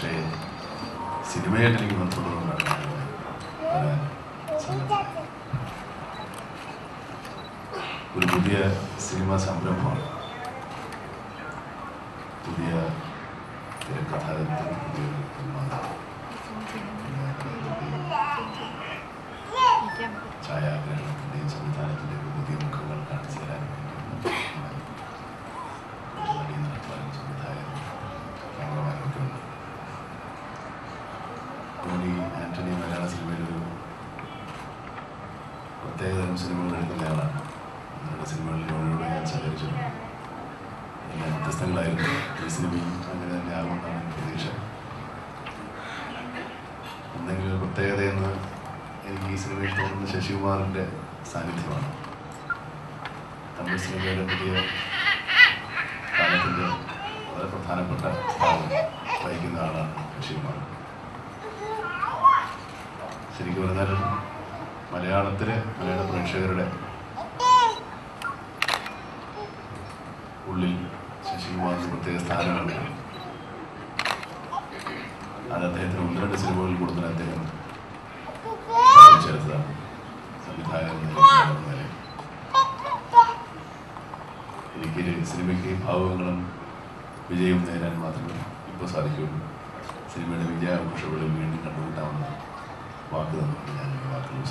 പക്ഷേ സിനിമയായിട്ട് എനിക്ക് ബന്ധമുള്ളതുകൊണ്ടാണ് വരാൻ സാധിച്ചത്. ഒരു പുതിയ സിനിമാ സംരംഭമാണ്, പുതിയ തിരക്കഥാകൃത്ത്, പുതിയ നിർമ്മാതാവ്, ഛായാഗ്രഹണത്തിൻ്റെയും സംവിധാനത്തിൻ്റെയും പുതിയ മുഖങ്ങൾ കാണിച്ചു തരാൻ വേണ്ടി നടത്താനും സംവിധായകനും ക്യാമറമാനൊക്കെ ഉണ്ട്. ടോണി ആൻ്റണി മലയാള സിനിമയിലൊരു പ്രത്യേകതരം സിനിമകൾ എടുക്കുന്നയാളാണ്. അവരുടെ സിനിമകളിൽ ടോണിയോട് ഞാൻ സഹകരിച്ചിട്ടുണ്ട്. എല്ലാം വ്യത്യസ്തങ്ങളായിരുന്നു. ഈ സിനിമയും അങ്ങനെ തന്നെ ആകുമെന്നാണ് എൻ്റെ പ്രതീക്ഷ. എന്തെങ്കിലും ഒരു പ്രത്യേകതയെന്ന് എനിക്ക് ഈ സിനിമയിൽ തോന്നുന്ന ശശികുമാറിൻ്റെ സാന്നിധ്യമാണ്. തമിഴ് സിനിമയുടെ പുതിയ കാലത്തിൻ്റെ വളരെ പ്രധാനപ്പെട്ട ഭാഗം വഹിക്കുന്ന ആളാണ് ശശികുമാർ. ശരിക്കും പറഞ്ഞാൽ മലയാള പ്രേക്ഷകരുടെ ഉള്ളിൽ ശശികുമാറിന് പ്രത്യേക സ്ഥാനമാണ്. അത് അദ്ദേഹത്തിന് 1-2 സിനിമകളിൽ കൂടുതൽ അദ്ദേഹം ചെറുതാണ് സംവിധായകൻ. എനിക്ക് സിനിമയ്ക്ക് ഭാവുകങ്ങളും വിജയവും നേടാൻ മാത്രമേ ഇപ്പോൾ സാധിക്കുകയുള്ളൂ. സിനിമയുടെ വിജയാഘോഷങ്ങളിൽ വീണ്ടും കണ്ടുമുട്ടാമെന്ന് വാക്ക് തന്നുകൊണ്ട് ഞാൻ വാക്കുകൾ